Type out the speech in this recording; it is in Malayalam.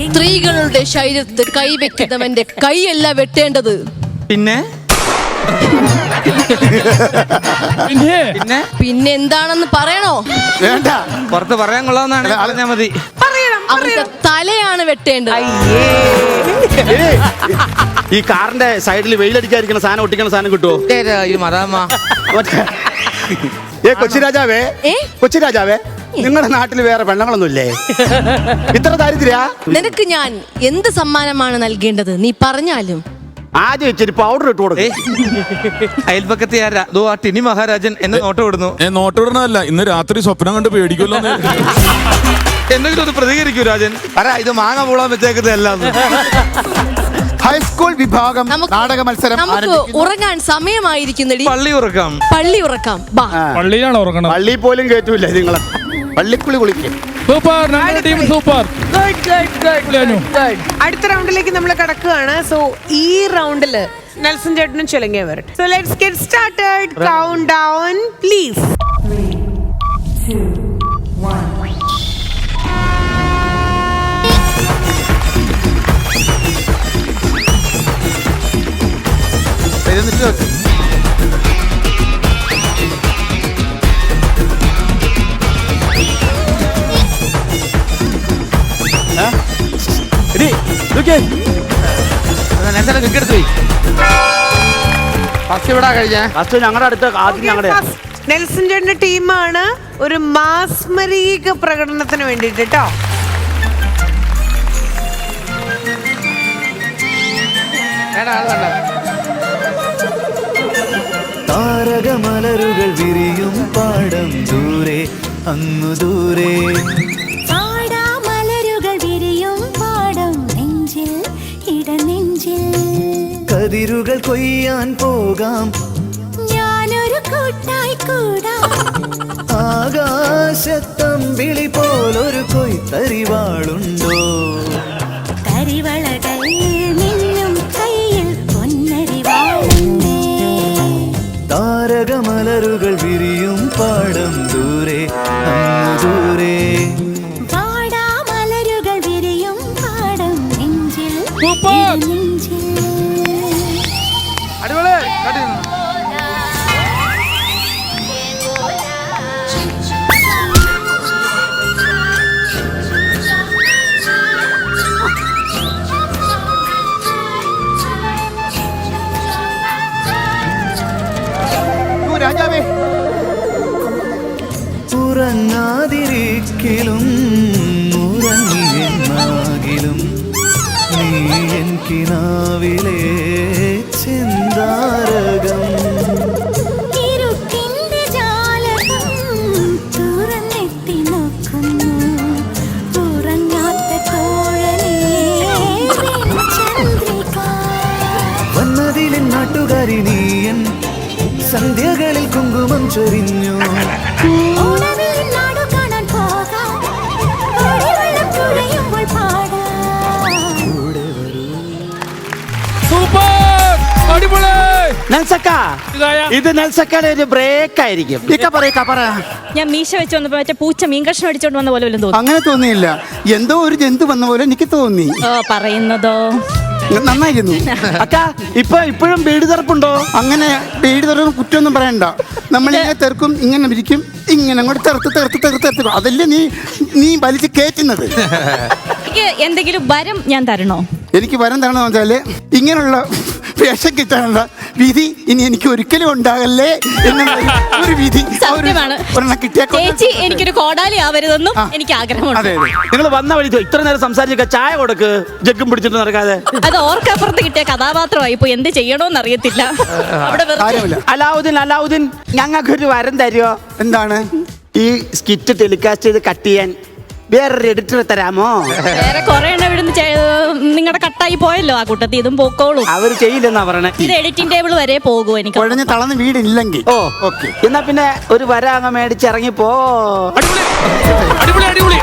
സ്ത്രീകളുടെ ശരീരത്തിൽ കൈവെക്കുന്നവന്റെ കൈയല്ല വെട്ടേണ്ടത്. പിന്നെ പിന്നെ എന്താണെന്ന് പറയണോ? വേണ്ട, പുറത്ത് പറയാൻ കൊള്ളാവുന്നതാണ് പറഞ്ഞാ മതി. അവരുടെ തലയാണ് വെട്ടേണ്ടത്. ഈ കാറിന്റെ സൈഡിൽ വെയിലടിക്കാതിരിക്കുന്ന സാധനം ഒട്ടിക്കുന്ന സാധനം കിട്ടുമോ? കൊച്ചി രാജാവേ, കൊച്ചി രാജാവേ, നിങ്ങളുടെ നാട്ടിൽ വേറെ പെണ്ണുങ്ങളൊന്നുമില്ലേ? ഇത്ര ദാരിദ്ര്യ? നിനക്ക് ഞാൻ എന്ത് സമ്മാനമാണ് നൽകേണ്ടത്? നീ പറഞ്ഞാലും. ആദ്യം ഇച്ചിരി പൗഡർ ഇട്ട് കൊടുക്കും. അയൽപക്കത്തെ ആ ടിനി മഹാരാജൻ എന്നെ നോട്ട് വിടുന്നു. നോട്ട് വിടണല്ല, ഇന്ന് രാത്രി സ്വപ്നം കണ്ട് പേടിക്കുമല്ലോ. എന്തെങ്കിലും ഒന്ന് പ്രതികരിക്കൂ രാജൻ. പറ, ഇത് മാങ്ങ പൂളാൻ വെച്ചേക്കുന്നതെല്ലാം. ഹൈസ്കൂൾ വിഭാഗം നാടക മത്സരം നമുക്ക് ഉറങ്ങാൻ സമയമായിരിക്കുന്നടി. പള്ളി ഉറക്കാം, പള്ളി ഉറക്കാം. പള്ളിയാണ് ഉറങ്ങണം. പള്ളി പോലും കേറ്റൂല നിങ്ങളെ. പള്ളിക്കുളി കുളിക്കും. Super, team super. അടുത്ത റൗണ്ടിലേക്ക് നമ്മൾ കടക്കുകയാണ്. സോ ഈ റൗണ്ടില് നെൽസൺ ചേട്ടനും ചിലങ്കേ വരട്ടെ. So let's get started. Count down please. 3, 2, 1. ഞങ്ങളുടെ അടുത്ത് ഞങ്ങളുടെ നെൽസൺ ചേട്ടന്റെ ടീമാണ് ഒരു മാസ്മരിക പ്രകടനത്തിന് വേണ്ടിട്ട് കേട്ടോ. താരകമലരുകൾ വിരിയും പാടം ദൂരെ അങ്ങു ദൂരെ. മലരുകൾ വിരിയും പാടം നെഞ്ചിൽ ഇടനെഞ്ചിൽ. കതിരുകൾ കൊയ്യാൻ പോകാം, ഞാനൊരു കൂട്ടായി കൂടാം. ആകാശത്തമ്പിളി പോലൊരു കൊയ്ത്തരിവാളുണ്ടോ? കരിവളകൾ മിന്നും കയ്യിൽ പൊന്നരിവാളുണ്ടേ. താരകമലരുകൾ വിരിയും പാടം ദൂരെ അങ്ങു ദൂരെ. മലരുകൾ വിരിയും പാടം നെഞ്ചിൽ ഇടനെഞ്ചിൽ. രാജാവേ, ഉറങ്ങാതിരിക്കലും ഉറങ്ങിയെന്നാകിലും നീ എൻ കിനാവിലെ ചിന്താരകം. ഇരുട്ടിന്റെ ജാലകം തുറന്നെത്തി നോക്കുന്നു ഉറങ്ങാത്ത തോഴനേ ചന്ദ്രിക. വന്നതിലെ നാട്ടുകാരി നീയൻ സന്ധ്യകളിൽ കുങ്കുമം ചൊരിഞ്ഞു. ഓണവിൽ നാടു കാണാൻ പോകാം, ഓടിവെള്ളം തുഴയുമ്പോൾ പാടാം. സൂപ്പർ, അടിപൊളി. നെൽസക്ക, ഇത് നെൽസക്കയുടെ ഒരു ബ്രേക്ക് ആയിരിക്കും. ഞാൻ മീശ വെച്ച് വന്നപ്പോ മറ്റേ പൂച്ച മീൻ കഷ്ണം അടിച്ചോണ്ട് വന്ന പോലെ തോന്നി. അങ്ങനെ തോന്നിയില്ല, എന്തോ ഒരു ജന്തു വന്ന പോലെ എനിക്ക് തോന്നി. പറയുന്നതോ നന്നായിരുന്നു. അക്ക, ഇപ്പോഴും പേടി തെറപ്പുണ്ടോ? അങ്ങനെ പേടി തെറപ്പ് കുറ്റമൊന്നും പറയണ്ട. നമ്മളിങ്ങനെ തെറുക്കും, ഇങ്ങനെ ഇരിക്കും, ഇങ്ങനെ അങ്ങോട്ട് തെറുത്ത് അതല്ലേ നീ വലിച്ച് കയറ്റുന്നത്. എനിക്ക് എന്തെങ്കിലും വരം ഞാൻ തരണോ? എനിക്ക് വരം തരണമെന്ന് വെച്ചാല് ഇങ്ങനെയുള്ള വേഷം കിട്ടാനുള്ള വിധി ഇനി എനിക്ക് ഒരിക്കലും ഉണ്ടാകല്ലേ എന്നുള്ള ഒരു വിധി ചേച്ചി എനിക്കൊരു കോടാലി ആവരുതെന്നും എനിക്ക് ആഗ്രഹമുണ്ട്. അതെ, നിങ്ങൾ വന്ന വഴി ഇത്ര നേരം സംസാരിച്ച ചായ കൊടുക്ക്, ജഗ്ഗും പിടിച്ചിട്ട് നടക്കാതെ. അത് ഓർക്കപ്പുറത്ത് കിട്ടിയ കഥാപാത്രമായി ഇപ്പൊ എന്ത് ചെയ്യണോന്ന് അറിയത്തില്ല. അലാവുദ്ദീൻ, ഞങ്ങൾക്കൊരു വരം തരുമോ? എന്താണ്? ഈ സ്കിറ്റ് ടെലികാസ്റ്റ് ചെയ്ത് കട്ട് ചെയ്യാൻ വേറൊരു എഡിറ്റർ തരാമോ? വേറെ കുറെ എണ്ണം ഇവിടുന്ന് നിങ്ങളുടെ കട്ടായി പോയല്ലോ, ആ കൂട്ടത്തിൽ ഇതും പോക്കോളൂ. അവര് ചെയ്യില്ലെന്നാ പറയണേ. ഇത് എഡിറ്റിംഗ് ടേബിൾ വരെ പോകും. എനിക്ക് കുഴഞ്ഞ തളന്ന് വീടില്ലെങ്കിൽ ഓക്കെ, എന്നാ പിന്നെ ഒരു വര അങ്ങ് മേടിച്ചിറങ്ങി പോ. അടിപൊളി.